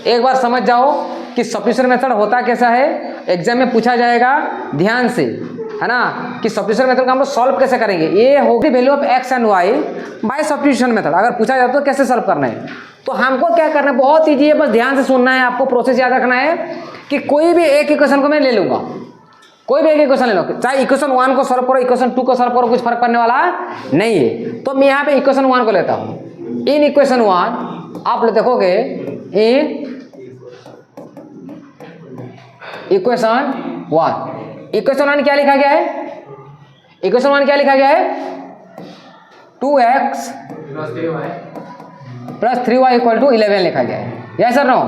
एक बार समझ जाओ कि सब्स्टिट्यूशन मेथड होता कैसा है, एग्जाम में पूछा जाएगा ध्यान से, है ना, कि सब्स्टिट्यूशन मेथड का हम लोग सॉल्व कैसे करेंगे। ये होगी value of x and Y by substitution method. अगर पूछा जाता तो कैसे सॉल्व करना है, तो हमको क्या करना है, बहुत ईजी है, बस ध्यान से सुनना है, आपको प्रोसेस याद रखना है कि कोई भी एक इक्वेशन को मैं ले लूंगा, कोई भी एक इक्वेशन ले लो, चाहे इक्वेशन 1 को सॉल्व करो, इक्वेशन 2 को सॉल्व करो, कुछ फर्क पड़ने वाला नहीं है। तो मैं यहाँ पे इक्वेशन 1 को लेता हूँ। इन इक्वेशन 1 आप लोग देखोगे, इन इक्वेशन 1 क्या लिखा गया है, इक्वेशन 1 क्या लिखा गया है, 2x plus 3y equal to 11 लिखा गया है, यस सर नो।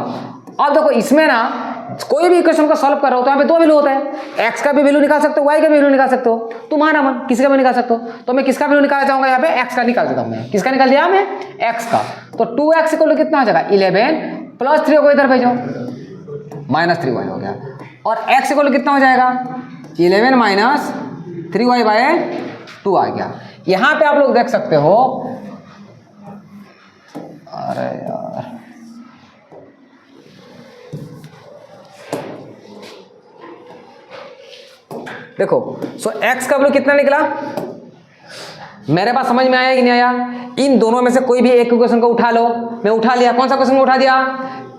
अब देखो इसमें ना कोई भी इक्वेशन को सॉल्व कर रहा हो तो यहाँ पे दो वैल्यू होता है, x का भी वैल्यू निकाल सकते हो, y का भी वैल्यू निकाल सकते हो, तुम्हारा मन किसी का भी निकाल सकते हो। तो मैं किसका वैल्यू निकालना चाहूंगा, यहाँ पे x का निकाल देता हूँ मैं, किसका निकाल दिया मैं, x का। तो 2x इक्वल टू कितना हो जाएगा 11 प्लस 3 को इधर भेजो, माइनस 3y हो गया, और x इक्वल टू कितना हो जाएगा 11 माइनस 3y बाय 2 आ गया। यहाँ पे आप लोग देख सकते हो, अरे यार देखो, सो x का वैल्यू कितना निकला, मेरे पास समझ में आया कि नहीं आया। इन दोनों में से कोई भी एक क्वेश्चन को उठा लो, मैं उठा लिया, कौन सा क्वेश्चन को उठा दिया,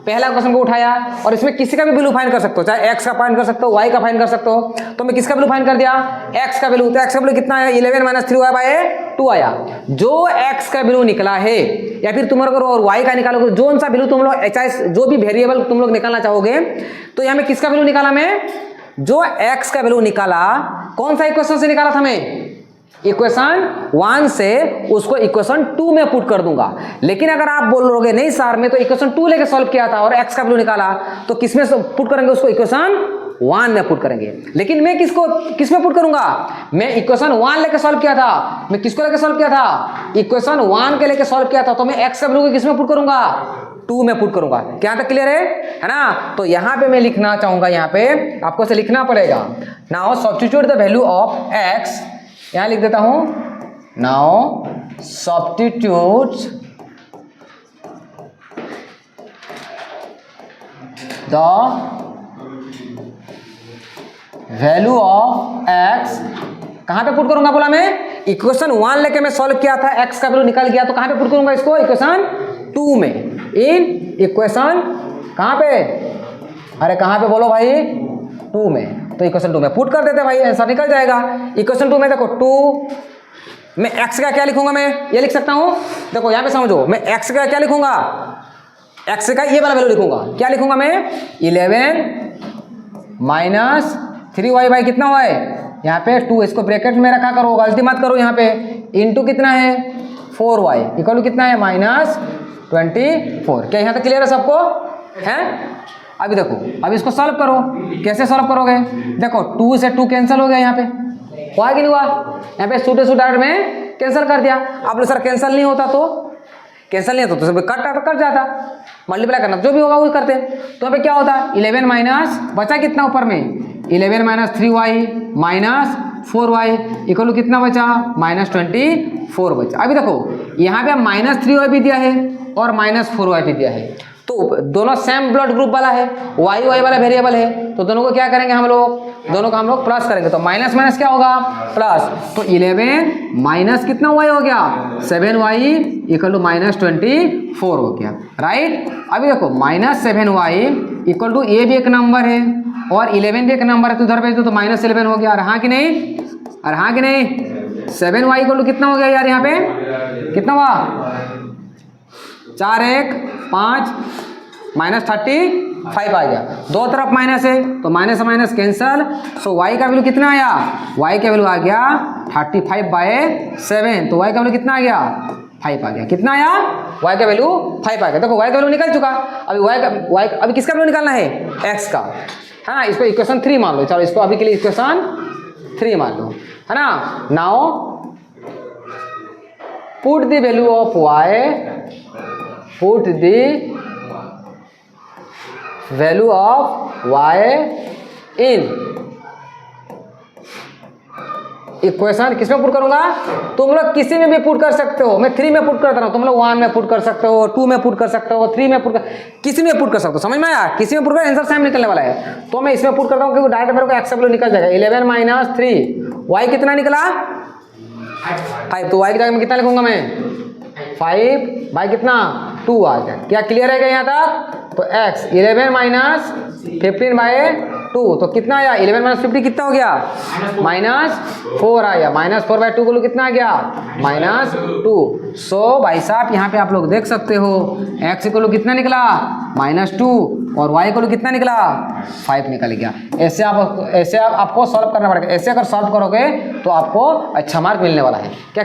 पहला क्वेश्चन को उठाया, और इसमें किसी का भी वैल्यू फाइंड कर सकते हो, चाहे x का फाइंड कर सकते हो, y का फाइंड कर सकते हो। तो मैं किसका वैल्यू फाइंड कर दिया, x का वैल्यू। तो x का वैल्यू कितना आया 11 माइनस 3y बाय 2 आया। जो x का वैल्यू निकला है, या फिर तुम लोग और y का निकालोगे, जो सा वैल्यू तुम लोग चाहे जो भी वेरिएबल तुम लोग निकालना चाहोगे, तो यहाँ में किसका वैल्यू निकाला मैं, जो x का वैल्यू निकाला, कौन सा इक्वेशन से निकाला था मैं, इक्वेशन 1 से, उसको इक्वेशन 2 में पुट कर दूंगा। लेकिन अगर आप बोलोगे नहीं सर मैं तो इक्वेशन 2 लेके सॉल्व किया था और x का वैल्यू निकाला, तो किसमें पुट करेंगे, उसको इक्वेशन 1 में पुट करेंगे। लेकिन मैं किसमें पुट करूंगा, मैं इक्वेशन 1 लेके सॉल्व किया था, मैं किसको लेके सॉल्व किया था, इक्वेशन 1 के लेके सॉल्व किया था, तो मैं x का वैल्यू किसमें पुट करूंगा, 2 में पुट करूंगा। क्या तक क्लियर है ना। तो यहां पे मैं लिखना चाहूंगा, यहां पे आपको इसे लिखना पड़ेगा, now substitute the value of x, यहां लिख देता हूं, now substitute the value of x, कहां पे पुट करूंगा बोला मैं, इक्वेशन 1 लेके मैं सॉल्व किया था, x का वैल्यू निकल गया, तो कहां पे पुट करूंगा इसको, इक्वेशन 2 में, इन इक्वेशन कहां पे, अरे कहां पे बोलो भाई, 2 में। तो इक्वेशन 2 में पुट कर देते भाई, आंसर निकल जाएगा। इक्वेशन 2 में देखो 2 मैं x का क्या लिखूंगा, मैं ये लिख सकता हूं, देखो यहां पे समझो, मैं x का क्या लिखूंगा, x का ये वाला वैल्यू लिखूंगा, क्या लिखूंगा मैं, 11 माइनस 3y बाई कितना हुआ है, यहाँ पे 2, इसको ब्रैकेट में रखा करो, गलती मत करो, यहाँ पे इनटू कितना है 4y इक्वल टू कितना है माइनस 24। क्या यहाँ तक क्लियर है सबको, है। अभी देखो, अभी इसको सॉल्व करो, कैसे सॉल्व करोगे, देखो 2 से 2 कैंसिल हो गया, यहाँ पे हुआ कि नहीं हुआ, यहाँ पे सूटे डायरेक्ट में कैंसिल कर दिया। आप लोग सर कैंसिल नहीं होता तो, कैंसिल नहीं होता तो कट जाता, मल्टीप्लाई करना जो भी होगा वो करते। तो यहाँ पे क्या होता, 11 माइनस बचा कितना ऊपर में, 11 minus 3y minus 4y equal to कितना बचा, माइनस 24 बचा। अभी देखो यहाँ पे माइनस 3y भी दिया है और माइनस 4y भी दिया है, तो दोनों सेम ब्लड ग्रुप वाला है, y वाला वेरिएबल है, तो दोनों को क्या करेंगे हम लोग, दोनों को हम लोग प्लस करेंगे, तो माइनस माइनस क्या होगा प्लस, तो 11 माइनस कितना y हो गया 7y इक्वल टू माइनस 24 हो गया, राइट। अभी देखो माइनस 7y इक्वल टू ये भी एक नंबर है और 11 भी एक नंबर है, तो उधर भेज दो, तो माइनस 11 हो गया, और हाँ कि नहीं, और हाँ कि नहीं, 7y इक्वल टू कितना हो गया यार, यहाँ पे कितना हुआ 4 1 5 माइनस 35 आ गया, दो तरफ माइनस है तो माइनस माइनस कैंसल, सो y का वैल्यू कितना आया, y का वैल्यू आ गया 35/7, तो y का वैल्यू कितना आ गया 5 आ गया, कितना आया y का वैल्यू 5 आ गया। देखो y का वैल्यू निकल चुका, अभी अभी किसका वैल्यू निकालना है, x का, है ना। इसको इक्वेशन 3 मान लो, चलो इसको अभी के लिए इक्वेशन 3 मान लो, है ना। Now put the value of y, put the value of y in equation किसमें पुट करूंगा, तुम लोग किसी में भी पुट कर सकते हो, मैं 3 में पुट करता हूँ, तुम लोग 1 में पुट कर सकते हो, 2 में पुट कर सकते हो, 3 में पुट कर, किसी में पुट कर सकते हो, समझ में आया, किसी में पुट कर आंसर सेम निकलने वाला है। तो मैं इसमें पुट करता हूँ क्योंकि डायरेक्ट मेरे को एक्स वैल्यू निकल जाएगा 11 - 3 y कितना निकला 5, तो y की जगह में कितना लिखूंगा मैं 5 बाई कितना 2 आ गया। क्या क्लियर है क्या यहाँ तक, तो x 11 - 15/2 तो कितना आया 11 - 50 कितना हो गया -4 आया, -4/2 को कितना आ गया -2। सो भाई साहब यहाँ पे आप लोग देख सकते हो x को कितना निकला -2 और y को कितना निकला 5 निकल गया। ऐसे आपको सॉल्व करना पड़ेगा, ऐसे अगर सॉल्व करोगे तो आपको अच्छा मार्क मिलने वाला है। क्या